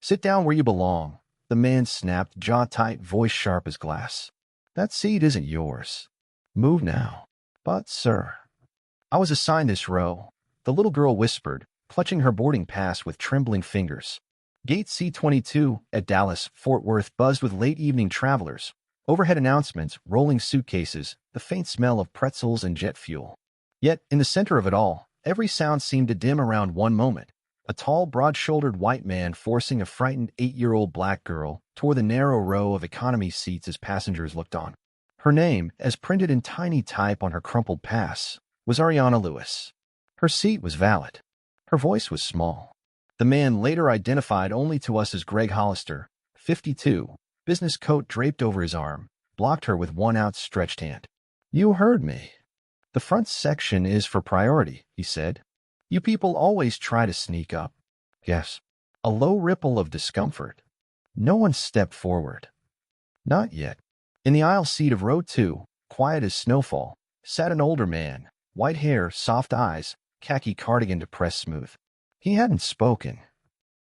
Sit down where you belong, the man snapped, jaw tight, voice sharp as glass. That seat isn't yours. Move now. But, sir, I was assigned this row, the little girl whispered, clutching her boarding pass with trembling fingers. Gate C-22 at Dallas, Fort Worth buzzed with late-evening travelers, overhead announcements, rolling suitcases, the faint smell of pretzels and jet fuel. Yet, in the center of it all, every sound seemed to dim around one moment. A tall, broad-shouldered white man forcing a frightened 8-year-old black girl toward the narrow row of economy seats as passengers looked on. Her name, as printed in tiny type on her crumpled pass, was Ariana Lewis. Her seat was valid. Her voice was small. The man, later identified only to us as Greg Hollister, 52, business coat draped over his arm, blocked her with one outstretched hand. You heard me. The front section is for priority, he said. You people always try to sneak up. Yes. A low ripple of discomfort. No one stepped forward. Not yet. In the aisle seat of row 2, quiet as snowfall, sat an older man, white hair, soft eyes, khaki cardigan depressed smooth. He hadn't spoken.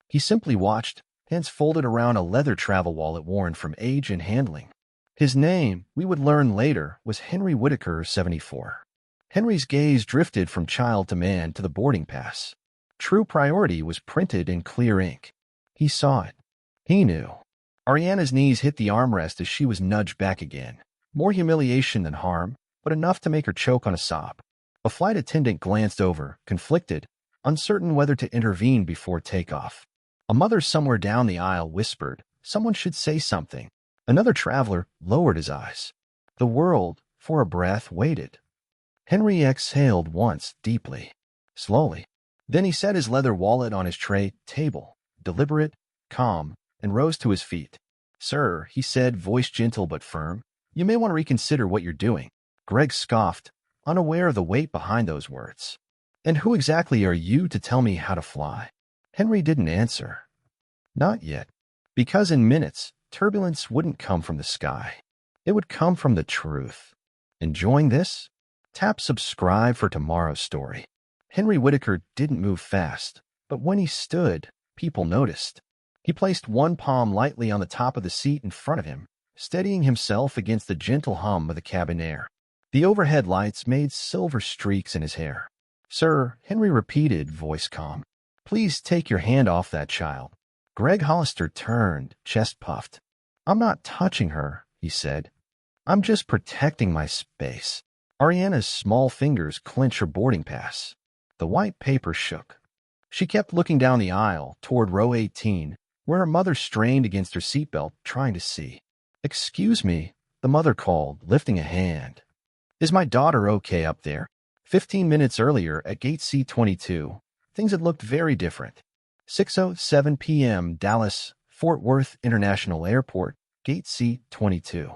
He simply watched, hands folded around a leather travel wallet worn from age and handling. His name, we would learn later, was Henry Whitaker, 74. Henry's gaze drifted from child to man to the boarding pass. True priority was printed in clear ink. He saw it. He knew. Ariana's knees hit the armrest as she was nudged back again. More humiliation than harm, but enough to make her choke on a sob. A flight attendant glanced over, conflicted, uncertain whether to intervene before takeoff. A mother somewhere down the aisle whispered, someone should say something. Another traveler lowered his eyes. The world, for a breath, waited. Henry exhaled once, deeply, slowly. Then he set his leather wallet on his tray table, deliberate, calm, and rose to his feet. Sir, he said, voice gentle but firm, you may want to reconsider what you're doing. Greg scoffed, unaware of the weight behind those words. And who exactly are you to tell me how to fly? Henry didn't answer. Not yet. Because in minutes, turbulence wouldn't come from the sky. It would come from the truth. Enjoying this? Tap subscribe for tomorrow's story. Henry Whitaker didn't move fast, but when he stood, people noticed. He placed one palm lightly on the top of the seat in front of him, steadying himself against the gentle hum of the cabin air. The overhead lights made silver streaks in his hair. Sir, Henry repeated, voice calm. Please take your hand off that child. Greg Hollister turned, chest puffed. I'm not touching her, he said. I'm just protecting my space. Ariana's small fingers clenched her boarding pass. The white paper shook. She kept looking down the aisle toward row 18, where her mother strained against her seatbelt, trying to see. Excuse me, the mother called, lifting a hand. Is my daughter okay up there? 15 minutes earlier at gate C-22, things had looked very different. 6:07 p.m. Dallas, Fort Worth International Airport, gate C-22.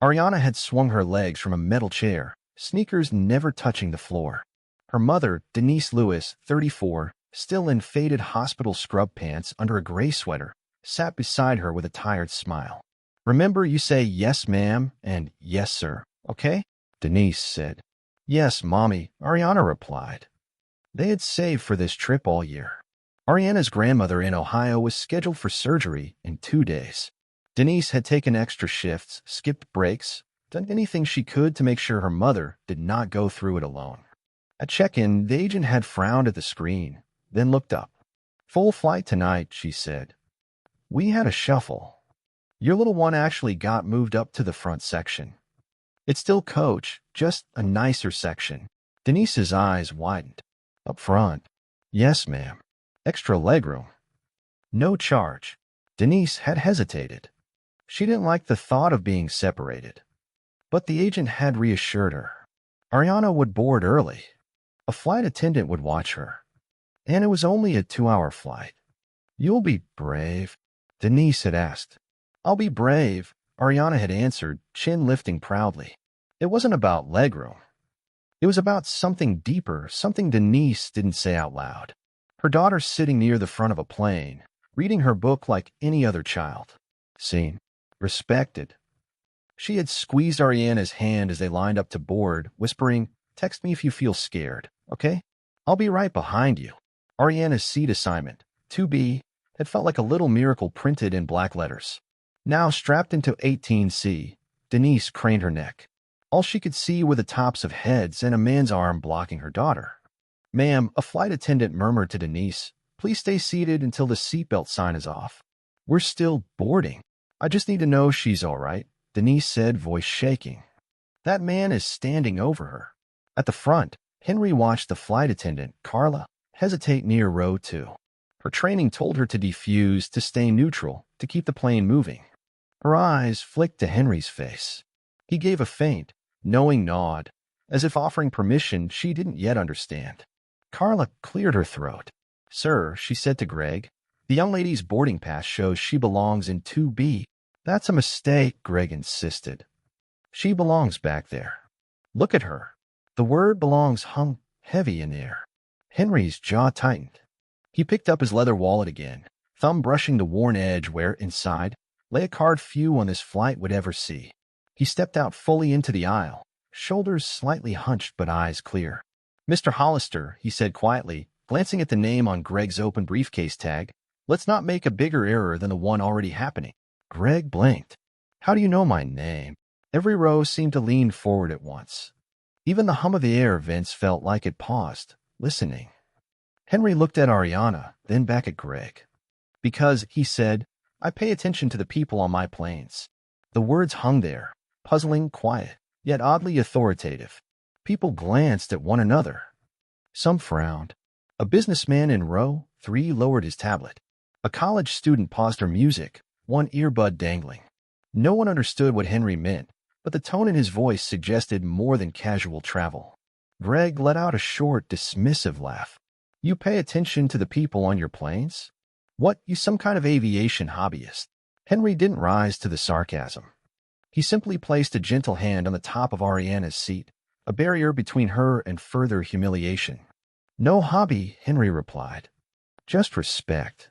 Ariana had swung her legs from a metal chair, sneakers never touching the floor. Her mother, Denise Lewis, 34, still in faded hospital scrub pants under a gray sweater, sat beside her with a tired smile. Remember, you say yes, ma'am, and yes, sir, okay? Denise said. Yes, Mommy, Ariana replied. They had saved for this trip all year. Ariana's grandmother in Ohio was scheduled for surgery in 2 days. Denise had taken extra shifts, skipped breaks, done anything she could to make sure her mother did not go through it alone. At check-in, the agent had frowned at the screen, then looked up. Full flight tonight, she said. We had a shuffle. Your little one actually got moved up to the front section. It's still coach, just a nicer section. Denise's eyes widened. Up front. Yes, ma'am. Extra legroom. No charge. Denise had hesitated. She didn't like the thought of being separated. But the agent had reassured her. Ariana would board early. A flight attendant would watch her. And it was only a 2-hour flight. You'll be brave? Denise had asked. I'll be brave, Ariana had answered, chin lifting proudly. It wasn't about legroom. It was about something deeper, something Denise didn't say out loud. Her daughter sitting near the front of a plane, reading her book like any other child. Seen. Respected. She had squeezed Ariana's hand as they lined up to board, whispering, text me if you feel scared, okay? I'll be right behind you. Ariana's seat assignment, 2B, It felt like a little miracle printed in black letters. Now strapped into 18C, Denise craned her neck. All she could see were the tops of heads and a man's arm blocking her daughter. "Ma'am," a flight attendant murmured to Denise, "please stay seated until the seatbelt sign is off. We're still boarding. I just need to know she's all right," Denise said, voice shaking. That man is standing over her. At the front, Henry watched the flight attendant, Carla, hesitate near row 2. Her training told her to defuse, to stay neutral, to keep the plane moving. Her eyes flicked to Henry's face. He gave a faint, knowing nod, as if offering permission she didn't yet understand. Carla cleared her throat. "Sir," she said to Greg, "the young lady's boarding pass shows she belongs in 2B. "That's a mistake," Greg insisted. "She belongs back there. Look at her." The word belongs hung heavy in the air. Henry's jaw tightened. He picked up his leather wallet again, thumb brushing the worn edge where, inside, lay a card few on this flight would ever see. He stepped out fully into the aisle, shoulders slightly hunched but eyes clear. "Mr. Hollister," he said quietly, glancing at the name on Greg's open briefcase tag, "let's not make a bigger error than the one already happening." Greg blinked. "How do you know my name?" Every row seemed to lean forward at once. Even the hum of the air vents felt like it paused, listening. Henry looked at Ariana, then back at Greg. "Because," he said, "I pay attention to the people on my planes." The words hung there, puzzling, quiet, yet oddly authoritative. People glanced at one another. Some frowned. A businessman in row 3 lowered his tablet. A college student paused her music, one earbud dangling. No one understood what Henry meant, but the tone in his voice suggested more than casual travel. Greg let out a short, dismissive laugh. "You pay attention to the people on your planes? What, you some kind of aviation hobbyist?" Henry didn't rise to the sarcasm. He simply placed a gentle hand on the top of Ariana's seat, a barrier between her and further humiliation. "No hobby," Henry replied. "Just respect.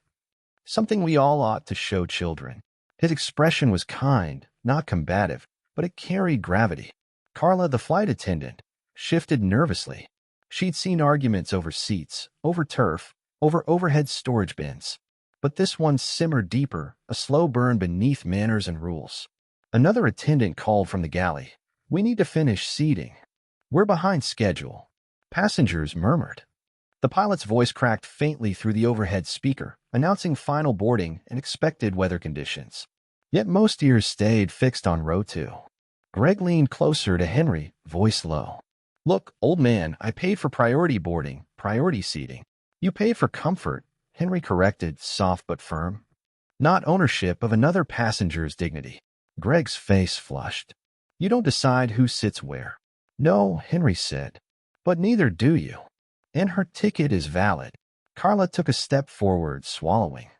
Something we all ought to show children." His expression was kind, not combative, but it carried gravity. Carla, the flight attendant, shifted nervously. She'd seen arguments over seats, over turf, over overhead storage bins. But this one simmered deeper, a slow burn beneath manners and rules. Another attendant called from the galley. "We need to finish seating. We're behind schedule." Passengers murmured. The pilot's voice cracked faintly through the overhead speaker, announcing final boarding and expected weather conditions. Yet most ears stayed fixed on row 2. Greg leaned closer to Henry, voice low. "Look, old man, I paid for priority boarding, priority seating. You paid for comfort," Henry corrected, soft but firm. "Not ownership of another passenger's dignity." Greg's face flushed. "You don't decide who sits where." "No," Henry said. "But neither do you. And her ticket is valid." Carla took a step forward, swallowing.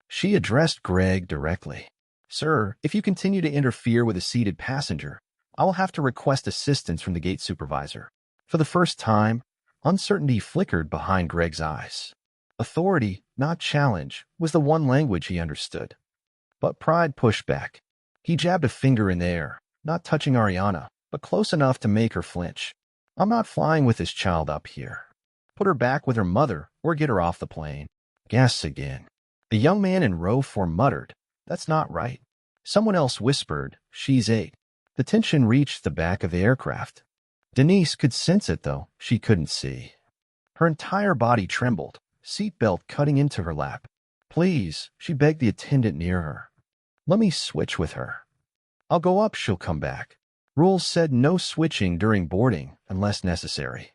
She addressed Greg directly. "Sir, if you continue to interfere with a seated passenger, I will have to request assistance from the gate supervisor." For the first time, uncertainty flickered behind Greg's eyes. Authority, not challenge, was the one language he understood. But pride pushed back. He jabbed a finger in the air, not touching Ariana, but close enough to make her flinch. "I'm not flying with this child up here. Put her back with her mother or get her off the plane." Gasps again. A young man in row 4 muttered, "That's not right." Someone else whispered, "She's 8." The tension reached the back of the aircraft. Denise could sense it, though she couldn't see. Her entire body trembled, seatbelt cutting into her lap. "Please," she begged the attendant near her. "Let me switch with her. I'll go up, she'll come back." Rules said no switching during boarding unless necessary.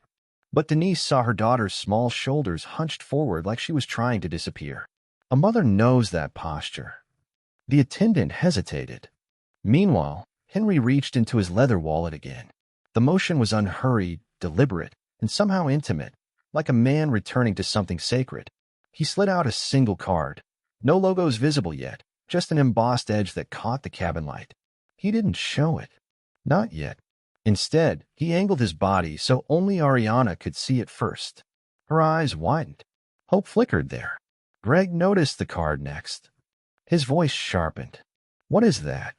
But Denise saw her daughter's small shoulders hunched forward like she was trying to disappear. A mother knows that posture. The attendant hesitated. Meanwhile, Henry reached into his leather wallet again. The motion was unhurried, deliberate, and somehow intimate, like a man returning to something sacred. He slid out a single card. No logos visible yet, just an embossed edge that caught the cabin light. He didn't show it. Not yet. Instead, he angled his body so only Ariana could see it first. Her eyes widened. Hope flickered there. Greg noticed the card next. His voice sharpened. "What is that?"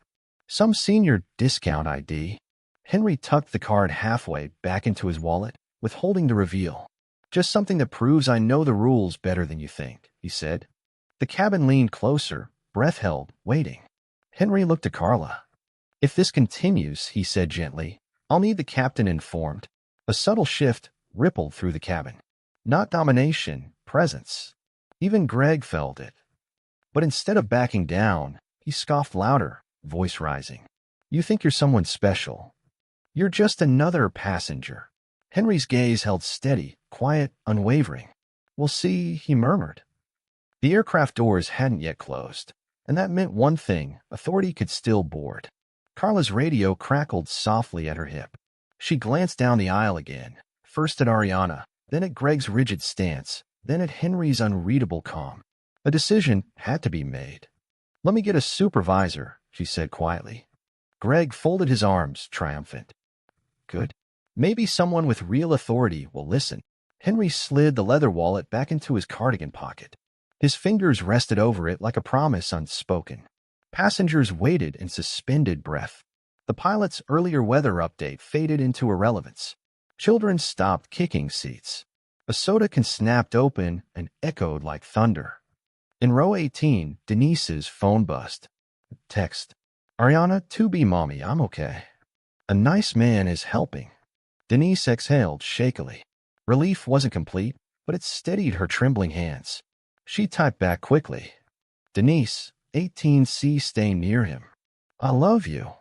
"Some senior discount ID." Henry tucked the card halfway back into his wallet, withholding the reveal. "Just something that proves I know the rules better than you think," he said. The cabin leaned closer, breath held, waiting. Henry looked at Carla. "If this continues," he said gently, "I'll need the captain informed." A subtle shift rippled through the cabin. Not domination, presence. Even Greg felt it. But instead of backing down, he scoffed louder, voice rising. "You think you're someone special. You're just another passenger." Henry's gaze held steady, quiet, unwavering. "We'll see," he murmured. The aircraft doors hadn't yet closed, and that meant one thing: authority could still board. Carla's radio crackled softly at her hip. She glanced down the aisle again, first at Ariana, then at Greg's rigid stance, then at Henry's unreadable calm. A decision had to be made. "Let me get a supervisor," she said quietly. Greg folded his arms, triumphant. "Good. Maybe someone with real authority will listen." Henry slid the leather wallet back into his cardigan pocket. His fingers rested over it like a promise unspoken. Passengers waited in suspended breath. The pilot's earlier weather update faded into irrelevance. Children stopped kicking seats. A soda can snapped open and echoed like thunder. In row 18, Denise's phone buzzed. Text. "Ariana, to be mommy, I'm okay. A nice man is helping." Denise exhaled shakily. Relief wasn't complete, but it steadied her trembling hands. She typed back quickly. "Denise, 18C, stay near him. I love you."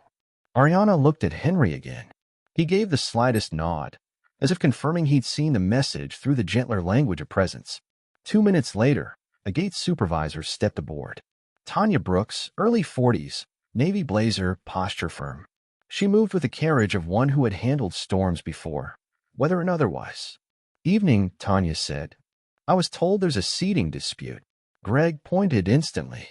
Ariana looked at Henry again. He gave the slightest nod, as if confirming he'd seen the message through the gentler language of presence. 2 minutes later, a gate supervisor stepped aboard. Tanya Brooks, early 40s, navy blazer, posture firm. She moved with the carriage of one who had handled storms before, weather and otherwise. "Evening," Tanya said. "I was told there's a seating dispute." Greg pointed instantly.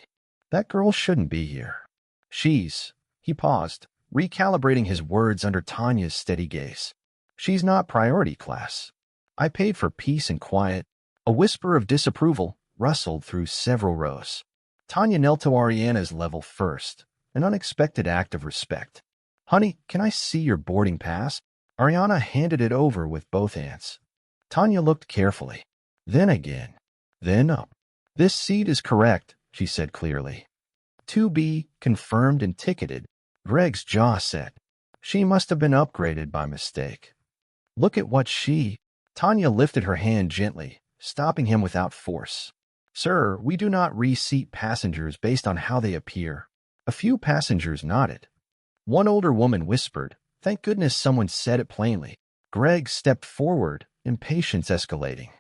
"That girl shouldn't be here." "She's—" He paused, recalibrating his words under Tanya's steady gaze. "She's not priority class. I paid for peace and quiet." A whisper of disapproval rustled through several rows. Tanya knelt to Ariana's level first, an unexpected act of respect. "Honey, can I see your boarding pass?" Ariana handed it over with both hands. Tanya looked carefully. Then again. Then up. "This seat is correct," she said clearly. "To be confirmed and ticketed." Greg's jaw set. She must have been upgraded by mistake. "Look at what she—" Tanya lifted her hand gently, stopping him without force. "Sir, we do not reseat passengers based on how they appear." A few passengers nodded. One older woman whispered, "Thank goodness someone said it plainly." Greg stepped forward, impatience escalating.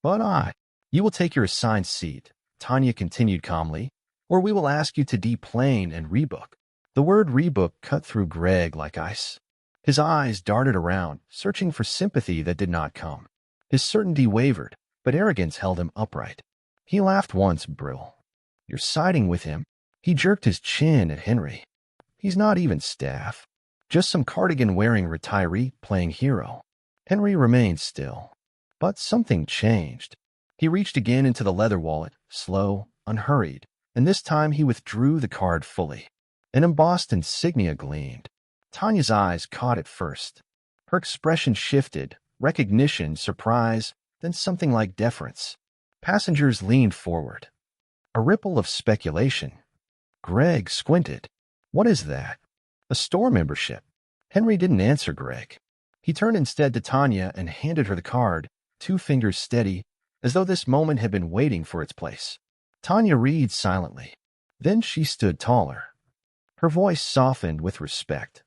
"But you will take your assigned seat," Tanya continued calmly, "or we will ask you to deplane and rebook." The word rebook cut through Greg like ice. His eyes darted around, searching for sympathy that did not come. His certainty wavered, but arrogance held him upright. He laughed once, Brill. "You're siding with him?" He jerked his chin at Henry. "He's not even staff. Just some cardigan-wearing retiree playing hero." Henry remained still. But something changed. He reached again into the leather wallet, slow, unhurried, and this time he withdrew the card fully. An embossed insignia gleamed. Tanya's eyes caught it first. Her expression shifted, recognition, surprise, then something like deference. Passengers leaned forward. A ripple of speculation. Greg squinted. "What is that?" "A store membership." Henry didn't answer Greg. He turned instead to Tanya and handed her the card, 2 fingers steady, as though this moment had been waiting for its place. Tanya read silently. Then she stood taller. Her voice softened with respect.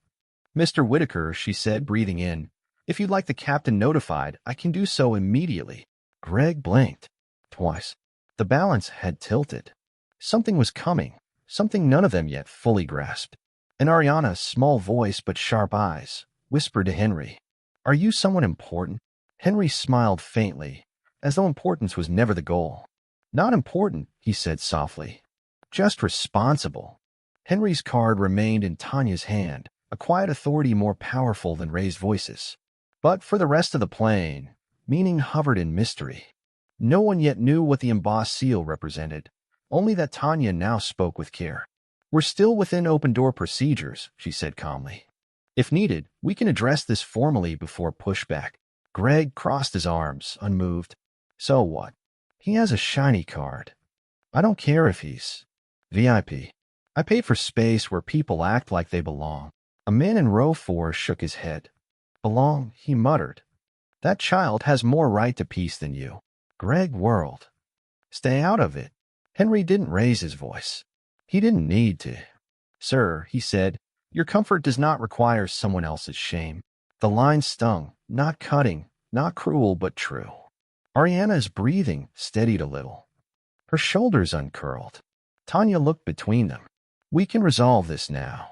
"Mr. Whitaker," she said, breathing in, "if you'd like the captain notified, I can do so immediately." Greg blinked. Twice. The balance had tilted. Something was coming, something none of them yet fully grasped. And Ariana's small voice but sharp eyes whispered to Henry, "Are you someone important?" Henry smiled faintly, as though importance was never the goal. "Not important," he said softly. "Just responsible." Henry's card remained in Tanya's hand, a quiet authority more powerful than raised voices. But for the rest of the plane, meaning hovered in mystery. No one yet knew what the embossed seal represented, only that Tanya now spoke with care. "We're still within open-door procedures," she said calmly. "If needed, we can address this formally before pushback." Greg crossed his arms, unmoved. So what? He has a shiny card. I don't care if he's VIP. I pay for space where people act like they belong. A man in row 4 shook his head. Belong, he muttered. That child has more right to peace than you. Greg whirled. Stay out of it. Henry didn't raise his voice. He didn't need to. Sir, he said, your comfort does not require someone else's shame. The line stung, not cutting, not cruel, but true. Ariana's breathing steadied a little. Her shoulders uncurled. Tanya looked between them. We can resolve this now.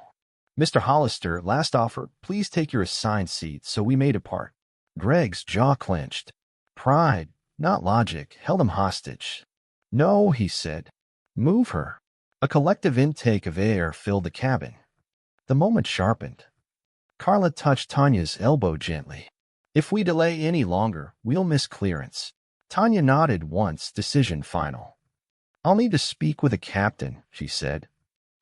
Mr. Hollister, last offer, please take your assigned seat so we may depart. Greg's jaw clenched. Pride, not logic, held him hostage. No, he said. Move her. A collective intake of air filled the cabin. The moment sharpened. Carla touched Tanya's elbow gently. If we delay any longer, we'll miss clearance. Tanya nodded once, decision final. I'll need to speak with a captain, she said.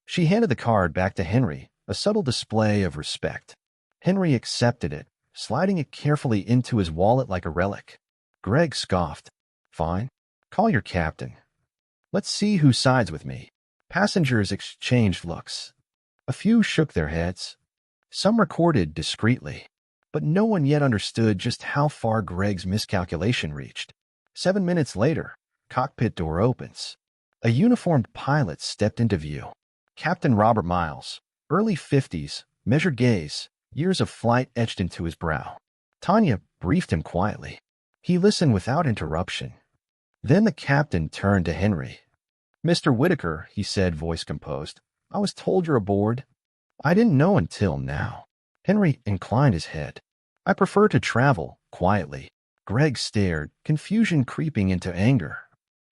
She handed the card back to Henry, a subtle display of respect. Henry accepted it, sliding it carefully into his wallet like a relic. Greg scoffed. Fine. Call your captain. Let's see who sides with me. Passengers exchanged looks. A few shook their heads. Some recorded discreetly. But no one yet understood just how far Greg's miscalculation reached. 7 minutes later, cockpit door opens. A uniformed pilot stepped into view. Captain Robert Miles, early 50s, measured gaze, years of flight etched into his brow. Tanya briefed him quietly. He listened without interruption. Then the captain turned to Henry. Mr. Whitaker, he said, voice composed, I was told you're aboard. I didn't know until now. Henry inclined his head. I prefer to travel quietly. Greg stared, confusion creeping into anger.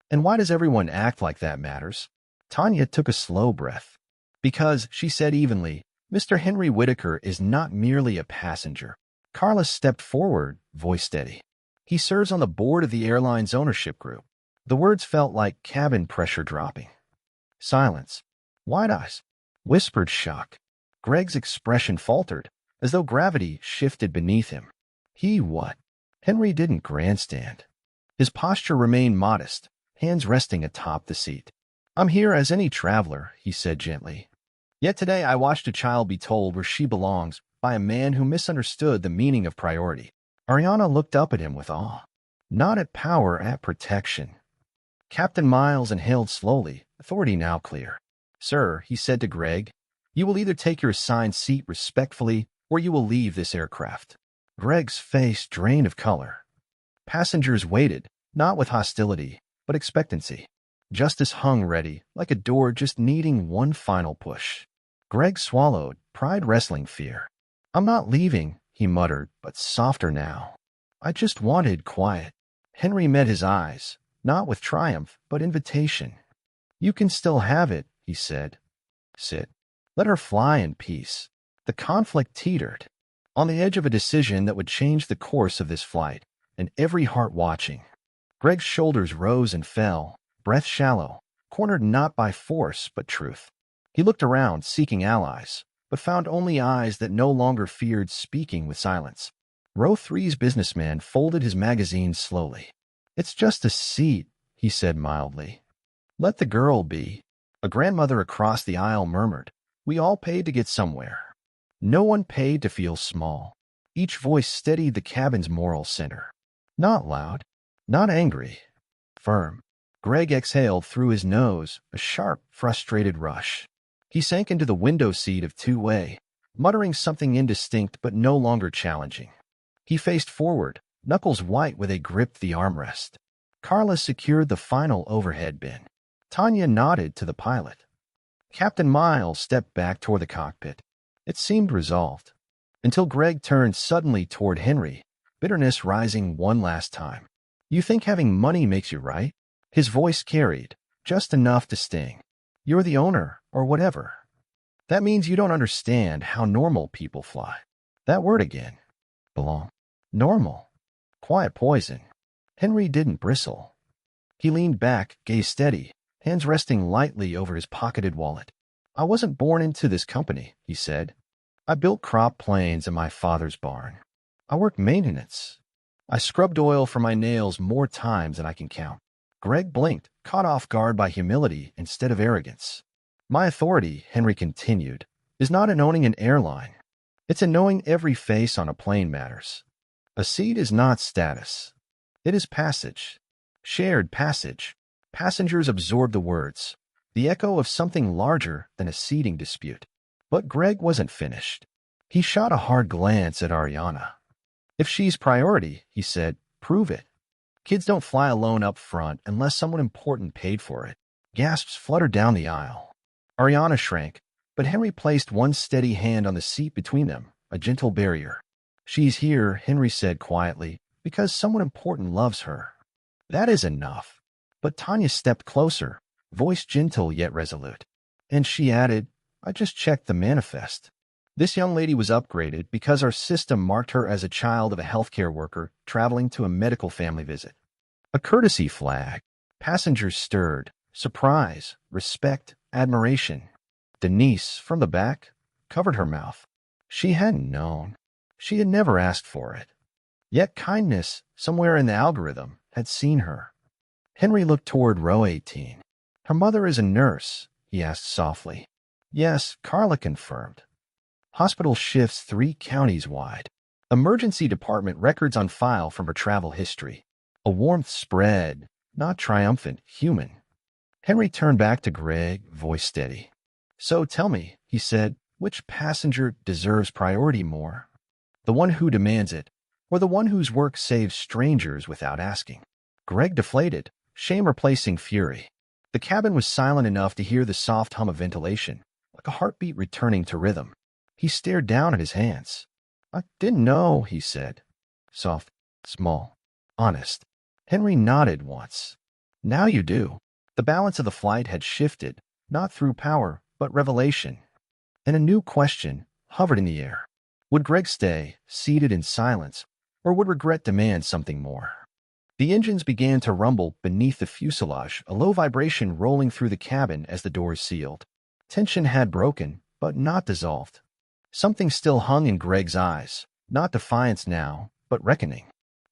And why does everyone act like that matters? Tanya took a slow breath. Because, she said evenly, Mr. Henry Whitaker is not merely a passenger. Carla stepped forward, voice steady. He serves on the board of the airline's ownership group. The words felt like cabin pressure dropping. Silence. Wide eyes. Whispered shock. Greg's expression faltered, as though gravity shifted beneath him. He what? Henry didn't grandstand. His posture remained modest, hands resting atop the seat. I'm here as any traveler, he said gently. Yet today I watched a child be told where she belongs by a man who misunderstood the meaning of priority. Ariana looked up at him with awe. Not at power, at protection. Captain Miles inhaled slowly, authority now clear. Sir, he said to Greg, you will either take your assigned seat respectfully or you will leave this aircraft. Greg's face drained of color. Passengers waited, not with hostility, but expectancy. Justice hung ready, like a door just needing one final push. Greg swallowed, pride wrestling fear. I'm not leaving, he muttered, but softer now. I just wanted quiet. Henry met his eyes, not with triumph, but invitation. You can still have it, he said. Sit. Let her fly in peace. The conflict teetered, on the edge of a decision that would change the course of this flight, and every heart watching. Greg's shoulders rose and fell, breath shallow, cornered not by force but truth. He looked around, seeking allies, but found only eyes that no longer feared speaking with silence. Row 3's businessman folded his magazine slowly. It's just a seat, he said mildly. Let the girl be. A grandmother across the aisle murmured, we all paid to get somewhere. No one paid to feel small. Each voice steadied the cabin's moral center. Not loud, not angry, firm. Greg exhaled through his nose, a sharp, frustrated rush. He sank into the window seat of two-way, muttering something indistinct but no longer challenging. He faced forward, knuckles white where they gripped the armrest. Carla secured the final overhead bin. Tanya nodded to the pilot. Captain Miles stepped back toward the cockpit. It seemed resolved, until Greg turned suddenly toward Henry, bitterness rising one last time. You think having money makes you right? His voice carried, just enough to sting. You're the owner, or whatever. That means you don't understand how normal people fly. That word again. Belong. Normal. Quiet poison. Henry didn't bristle. He leaned back, gaze steady, hands resting lightly over his pocketed wallet. I wasn't born into this company, he said. I built crop planes in my father's barn. I worked maintenance. I scrubbed oil for my nails more times than I can count. Greg blinked, caught off guard by humility instead of arrogance. My authority, Henry continued, is not in owning an airline. It's in knowing every face on a plane matters. A seat is not status. It is passage. Shared passage. Passengers absorb the words, the echo of something larger than a seating dispute. But Greg wasn't finished. He shot a hard glance at Ariana. If she's priority, he said, prove it. Kids don't fly alone up front unless someone important paid for it. Gasps fluttered down the aisle. Ariana shrank, but Henry placed one steady hand on the seat between them, a gentle barrier. She's here, Henry said quietly, because someone important loves her. That is enough. But Tanya stepped closer, voice gentle yet resolute. And she added, I just checked the manifest. This young lady was upgraded because our system marked her as a child of a healthcare worker traveling to a medical family visit. A courtesy flag. Passengers stirred. Surprise, respect, admiration. Denise, from the back, covered her mouth. She hadn't known. She had never asked for it. Yet kindness, somewhere in the algorithm, had seen her. Henry looked toward row 18. Her mother is a nurse, he asked softly. Yes, Carla confirmed. Hospital shifts 3 counties wide. Emergency department records on file from her travel history. A warmth spread, not triumphant, human. Henry turned back to Greg, voice steady. So tell me, he said, which passenger deserves priority more? The one who demands it, or the one whose work saves strangers without asking? Greg deflated, shame replacing fury. The cabin was silent enough to hear the soft hum of ventilation, like a heartbeat returning to rhythm. He stared down at his hands. I didn't know, he said. Soft, small, honest. Henry nodded once. Now you do. The balance of the flight had shifted, not through power, but revelation. And a new question hovered in the air. Would Greg stay, seated in silence, or would regret demand something more? The engines began to rumble beneath the fuselage, a low vibration rolling through the cabin as the doors sealed. Tension had broken, but not dissolved. Something still hung in Greg's eyes, not defiance now, but reckoning.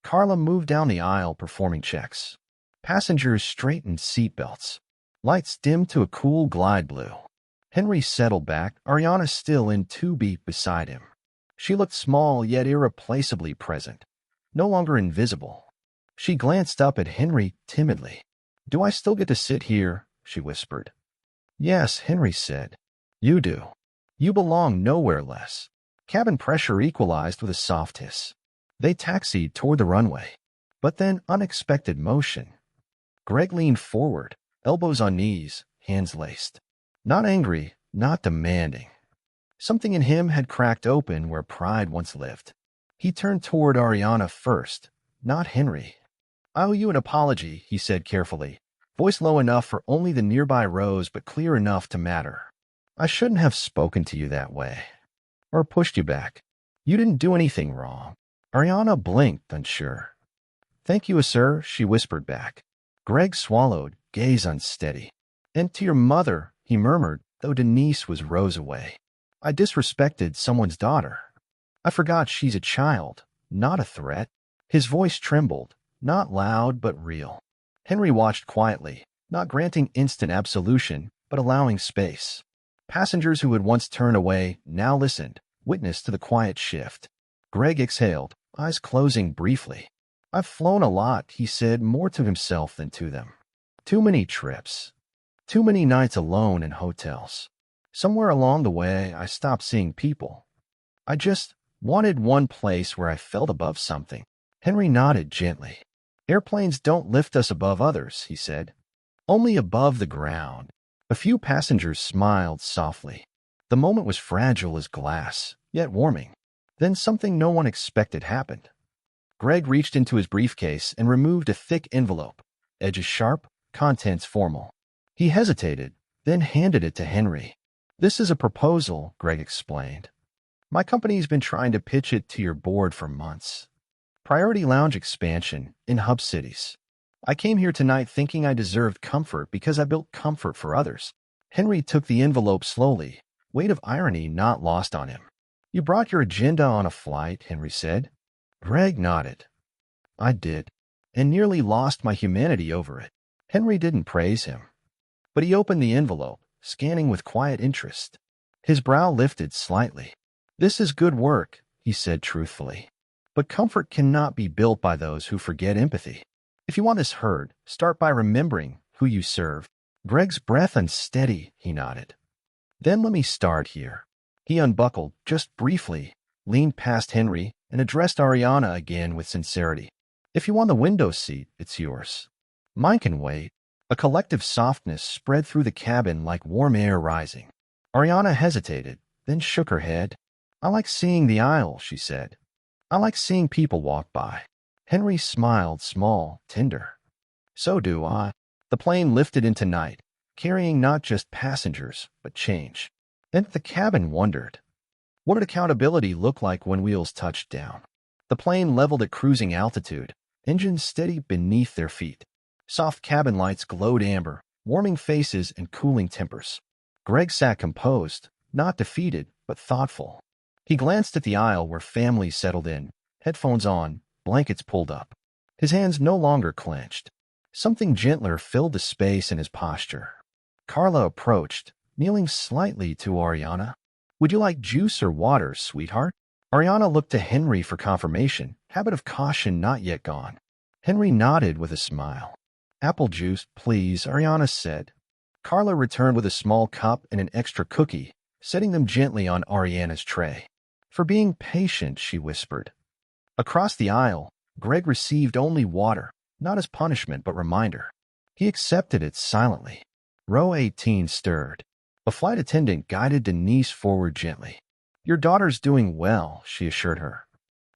Carla moved down the aisle performing checks. Passengers straightened seatbelts. Lights dimmed to a cool glide blue. Henry settled back, Ariana still in 2B beside him. She looked small yet irreplaceably present, no longer invisible. She glanced up at Henry timidly. Do I still get to sit here? She whispered. Yes, Henry said. You do. You belong nowhere less. Cabin pressure equalized with a soft hiss. They taxied toward the runway. But then unexpected motion. Greg leaned forward, elbows on knees, hands laced. Not angry, not demanding. Something in him had cracked open where pride once lived. He turned toward Ariana first, not Henry. I owe you an apology, he said carefully, voice low enough for only the nearby rows but clear enough to matter. I shouldn't have spoken to you that way. Or pushed you back. You didn't do anything wrong. Ariana blinked, unsure. Thank you, sir, she whispered back. Greg swallowed, gaze unsteady. And to your mother, he murmured, though Denise was rows away. I disrespected someone's daughter. I forgot she's a child, not a threat. His voice trembled, not loud but real. Henry watched quietly, not granting instant absolution, but allowing space. Passengers who had once turned away now listened, witness to the quiet shift. Greg exhaled, eyes closing briefly. I've flown a lot, he said, more to himself than to them. Too many trips. Too many nights alone in hotels. Somewhere along the way, I stopped seeing people. I just wanted one place where I felt above something. Henry nodded gently. Airplanes don't lift us above others, he said. Only above the ground. A few passengers smiled softly. The moment was fragile as glass, yet warming. Then something no one expected happened. Greg reached into his briefcase and removed a thick envelope, edges sharp, contents formal. He hesitated, then handed it to Henry. This is a proposal, Greg explained. My company's been trying to pitch it to your board for months. Priority lounge expansion in hub cities. I came here tonight thinking I deserved comfort because I built comfort for others. Henry took the envelope slowly, weight of irony not lost on him. You brought your agenda on a flight, Henry said. Greg nodded. I did, and nearly lost my humanity over it. Henry didn't praise him, but he opened the envelope, scanning with quiet interest. His brow lifted slightly. "This is good work," he said truthfully. "But comfort cannot be built by those who forget empathy. If you want this heard, start by remembering who you serve." Greg's breath unsteady, he nodded. "Then let me start here." He unbuckled, just briefly, leaned past Henry, and addressed Ariana again with sincerity. "If you want the window seat, it's yours. Mine can wait." A collective softness spread through the cabin like warm air rising. Ariana hesitated, then shook her head. "I like seeing the aisle," she said. "I like seeing people walk by." Henry smiled, small, tender. "So do I." The plane lifted into night, carrying not just passengers, but change. Then the cabin wondered. What did accountability look like when wheels touched down? The plane leveled at cruising altitude, engines steady beneath their feet. Soft cabin lights glowed amber, warming faces and cooling tempers. Greg sat composed, not defeated, but thoughtful. He glanced at the aisle where families settled in, headphones on, blankets pulled up. His hands no longer clenched. Something gentler filled the space in his posture. Carla approached, kneeling slightly to Ariana. "Would you like juice or water, sweetheart?" Ariana looked to Henry for confirmation, habit of caution not yet gone. Henry nodded with a smile. "Apple juice, please," Ariana said. Carla returned with a small cup and an extra cookie, setting them gently on Ariana's tray. "For being patient," she whispered. Across the aisle, Greg received only water, not as punishment but reminder. He accepted it silently. Row 18 stirred. A flight attendant guided Denise forward gently. "Your daughter's doing well," she assured her.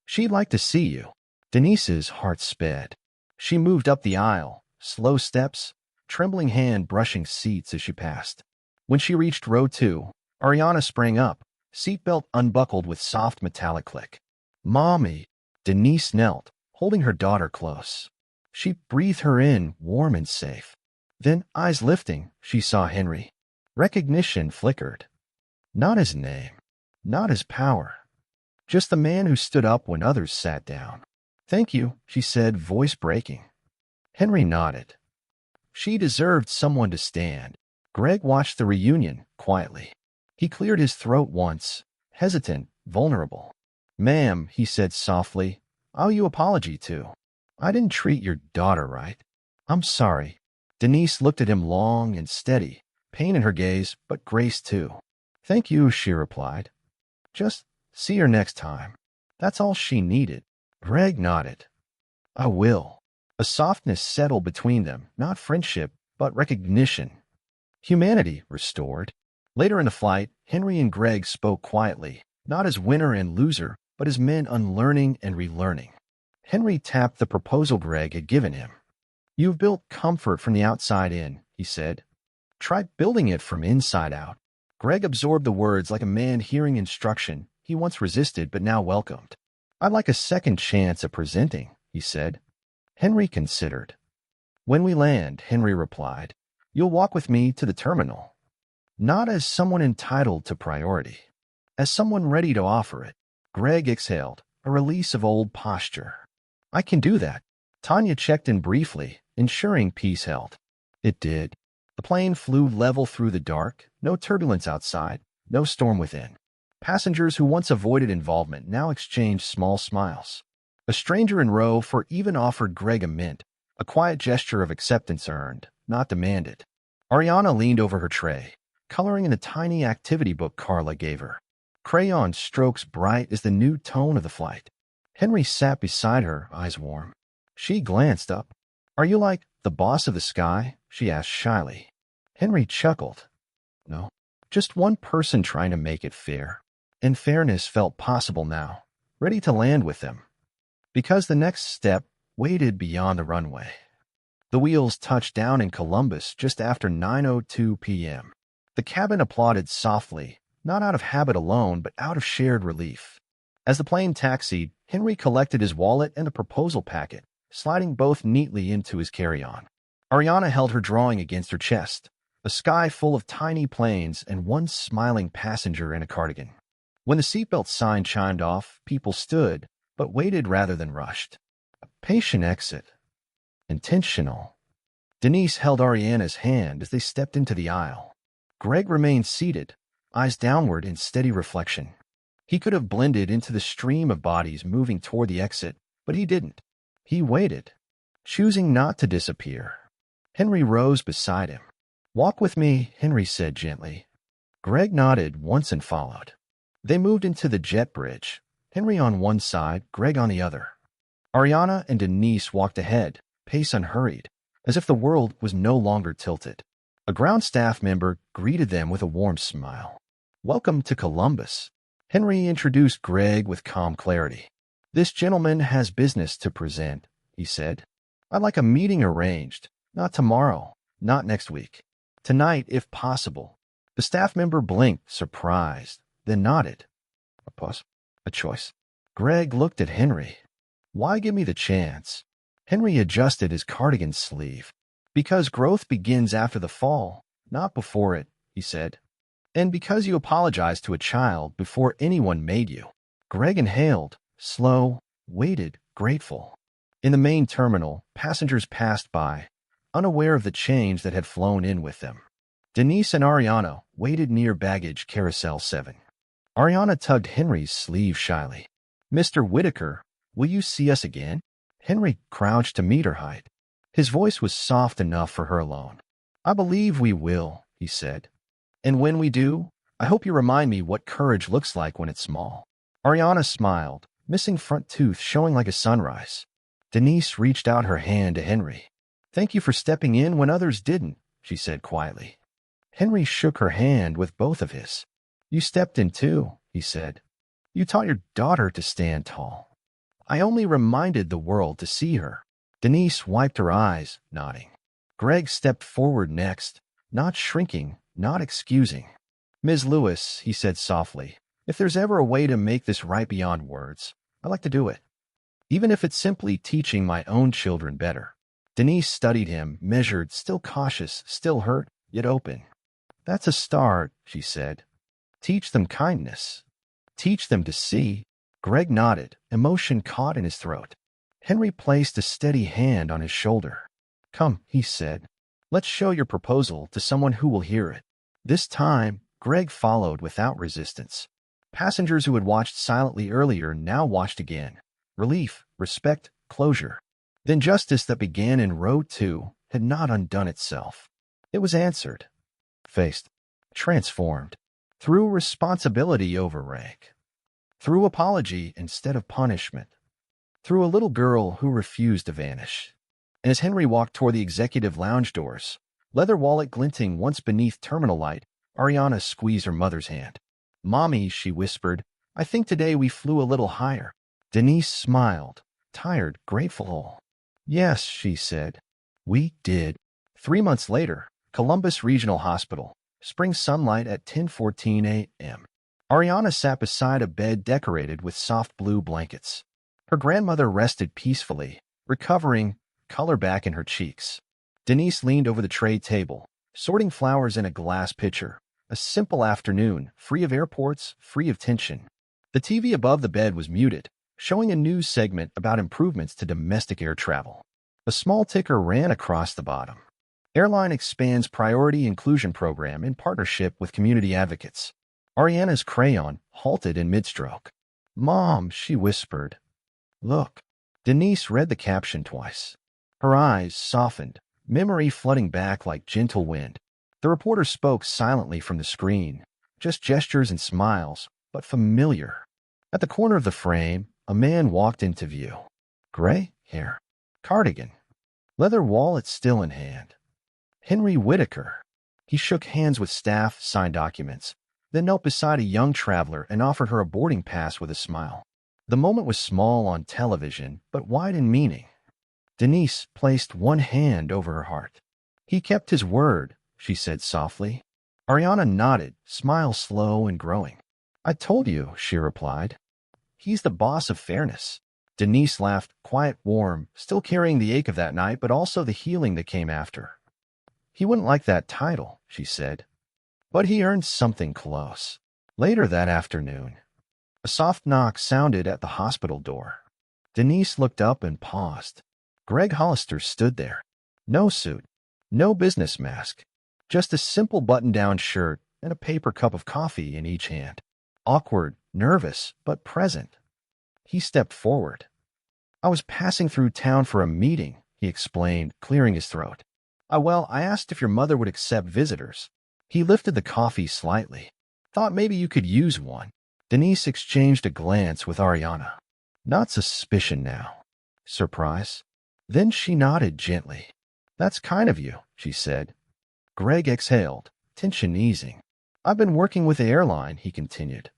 "She'd like to see you." Denise's heart sped. She moved up the aisle, slow steps, trembling hand brushing seats as she passed. When she reached row 2, Ariana sprang up, seatbelt unbuckled with soft metallic click. "Mommy!" Denise knelt, holding her daughter close. She breathed her in, warm and safe. Then, eyes lifting, she saw Henry. Recognition flickered. Not his name, not his power, just the man who stood up when others sat down. "Thank you," she said, voice breaking. Henry nodded. She deserved someone to stand. Greg watched the reunion quietly. He cleared his throat once, hesitant, vulnerable. "Ma'am," he said softly, "I owe you apology too. I didn't treat your daughter right. I'm sorry." Denise looked at him long and steady, pain in her gaze, but grace too. "Thank you," she replied. "Just see her next time." That's all she needed. Greg nodded. "I will." A softness settled between them, not friendship, but recognition. Humanity restored. Later in the flight, Henry and Greg spoke quietly, not as winner and loser, but as men unlearning and relearning. Henry tapped the proposal Greg had given him. "You've built comfort from the outside in," he said. "Try building it from inside out." Greg absorbed the words like a man hearing instruction he once resisted but now welcomed. "I'd like a second chance at presenting," he said. Henry considered. "When we land," Henry replied, "you'll walk with me to the terminal. Not as someone entitled to priority, as someone ready to offer it." Greg exhaled, a release of old posture. "I can do that." Tanya checked in briefly, ensuring peace held. It did. The plane flew level through the dark, no turbulence outside, no storm within. Passengers who once avoided involvement now exchanged small smiles. A stranger in row 4 even offered Greg a mint, a quiet gesture of acceptance earned, not demanded. Ariana leaned over her tray, coloring in a tiny activity book Carla gave her. Crayon strokes bright as the new tone of the flight. Henry sat beside her, eyes warm. She glanced up. "Are you like the boss of the sky?" she asked shyly. Henry chuckled. "No, just one person trying to make it fair." And fairness felt possible now, ready to land with them. Because the next step waited beyond the runway. The wheels touched down in Columbus just after 9:02 p.m. The cabin applauded softly, not out of habit alone, but out of shared relief. As the plane taxied, Henry collected his wallet and the proposal packet, sliding both neatly into his carry-on. Ariana held her drawing against her chest, a sky full of tiny planes and one smiling passenger in a cardigan. When the seatbelt sign chimed off, people stood, but waited rather than rushed. A patient exit. Intentional. Denise held Ariana's hand as they stepped into the aisle. Greg remained seated, eyes downward in steady reflection. He could have blended into the stream of bodies moving toward the exit, but he didn't. He waited, choosing not to disappear. Henry rose beside him. "Walk with me," Henry said gently. Greg nodded once and followed. They moved into the jet bridge, Henry on one side, Greg on the other. Ariana and Denise walked ahead, pace unhurried, as if the world was no longer tilted. A ground staff member greeted them with a warm smile. "Welcome to Columbus." Henry introduced Greg with calm clarity. "This gentleman has business to present," he said. "I'd like a meeting arranged. Not tomorrow, not next week. Tonight, if possible." The staff member blinked, surprised, then nodded. A pause. A choice. Greg looked at Henry. "Why give me the chance?" Henry adjusted his cardigan sleeve. "Because growth begins after the fall, not before it," he said. "And because you apologized to a child before anyone made you." Greg inhaled, slow, waited, grateful. In the main terminal, passengers passed by, unaware of the change that had flown in with them. Denise and Ariana waited near baggage carousel 7. Ariana tugged Henry's sleeve shyly. "Mr. Whitaker, will you see us again?" Henry crouched to meet her height. His voice was soft enough for her alone. "I believe we will," he said. "And when we do, I hope you remind me what courage looks like when it's small." Ariana smiled, missing front tooth showing like a sunrise. Denise reached out her hand to Henry. "Thank you for stepping in when others didn't," she said quietly. Henry shook her hand with both of his. "You stepped in too," he said. "You taught your daughter to stand tall." "I only reminded the world to see her." Denise wiped her eyes, nodding. Greg stepped forward next, not shrinking, not excusing. "Ms. Lewis," he said softly, "if there's ever a way to make this right beyond words, I'd like to do it. Even if it's simply teaching my own children better." Denise studied him, measured, still cautious, still hurt, yet open. "That's a start," she said. "Teach them kindness. Teach them to see." Greg nodded, emotion caught in his throat. Henry placed a steady hand on his shoulder. "Come," he said. "Let's show your proposal to someone who will hear it." This time, Greg followed without resistance. Passengers who had watched silently earlier now watched again. Relief, respect, closure. Then justice that began in row 2 had not undone itself. It was answered, faced, transformed, through responsibility over rank, through apology instead of punishment, through a little girl who refused to vanish. And as Henry walked toward the executive lounge doors, leather wallet glinting once beneath terminal light, Ariana squeezed her mother's hand. "Mommy," she whispered, "I think today we flew a little higher." Denise smiled, tired, grateful. "Yes," she said, "we did." 3 months later, Columbus Regional Hospital, spring sunlight at 10:14 a.m. Ariana sat beside a bed decorated with soft blue blankets. Her grandmother rested peacefully, recovering, color back in her cheeks. Denise leaned over the tray table, sorting flowers in a glass pitcher. A simple afternoon, free of airports, free of tension. The TV above the bed was muted, showing a news segment about improvements to domestic air travel. A small ticker ran across the bottom. Airline expands priority inclusion program in partnership with community advocates. Ariana's crayon halted in mid-stroke. "Mom," she whispered. "Look." Denise read the caption twice. Her eyes softened, memory flooding back like gentle wind. The reporter spoke silently from the screen, just gestures and smiles, but familiar. At the corner of the frame, a man walked into view. Gray hair, cardigan, leather wallet still in hand. Henry Whitaker. He shook hands with staff, signed documents, then knelt beside a young traveler and offered her a boarding pass with a smile. The moment was small on television, but wide in meaning. Denise placed one hand over her heart. "He kept his word," she said softly. Ariana nodded, smile slow and growing. "I told you," she replied. "He's the boss of fairness." Denise laughed, quiet, warm, still carrying the ache of that night, but also the healing that came after. "He wouldn't like that title," she said, "but he earned something close." Later that afternoon, a soft knock sounded at the hospital door. Denise looked up and paused. Greg Hollister stood there. No suit, No business mask. Just a simple button-down shirt and a paper cup of coffee in each hand. Awkward, nervous, but present. He stepped forward. I was passing through town for a meeting, he explained, clearing his throat. I asked if your mother would accept visitors. He lifted the coffee slightly. Thought maybe you could use one. Denise exchanged a glance with Ariana. Not suspicion now. Surprise. Then she nodded gently. That's kind of you, she said. Greg exhaled, tension easing. I've been working with the airline, he continued.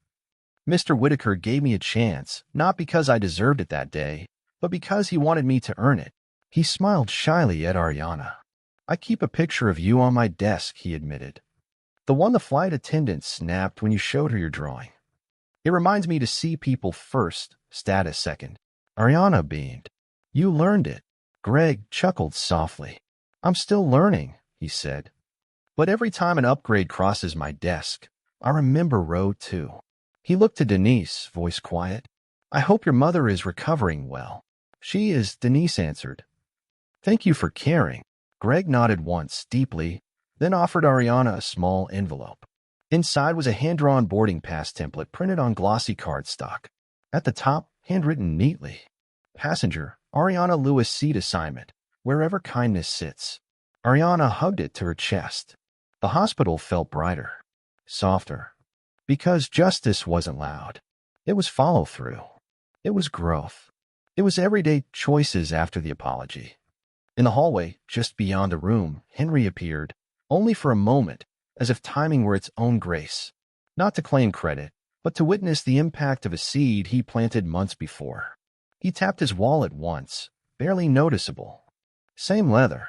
Mr. Whitaker gave me a chance, not because I deserved it that day, but because he wanted me to earn it. He smiled shyly at Ariana. I keep a picture of you on my desk, he admitted. The one the flight attendant snapped when you showed her your drawing. It reminds me to see people first, status second. Ariana beamed. You learned it. Greg chuckled softly. I'm still learning, he said. But every time an upgrade crosses my desk, I remember row 2. He looked to Denise, voice quiet. I hope your mother is recovering well. She is, Denise answered. Thank you for caring. Greg nodded once, deeply, then offered Ariana a small envelope. Inside was a hand-drawn boarding pass template printed on glossy cardstock. At the top, handwritten neatly. Passenger, Ariana Lewis seat assignment, wherever kindness sits. Ariana hugged it to her chest. The hospital felt brighter, softer. Because justice wasn't loud. It was follow-through. It was growth. It was everyday choices after the apology. In the hallway, just beyond the room, Henry appeared, only for a moment, as if timing were its own grace. Not to claim credit, but to witness the impact of a seed he planted months before. He tapped his wallet once, barely noticeable. Same leather.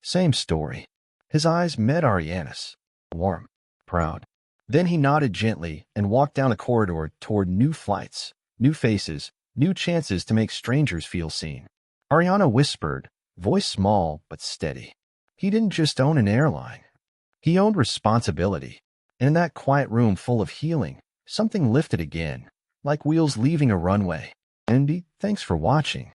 Same story. His eyes met Ariana's, warm, proud. Then he nodded gently and walked down a corridor toward new flights, new faces, new chances to make strangers feel seen. Ariana whispered, voice small but steady. He didn't just own an airline. He owned responsibility. And in that quiet room full of healing, something lifted again, like wheels leaving a runway. Andy, thanks for watching.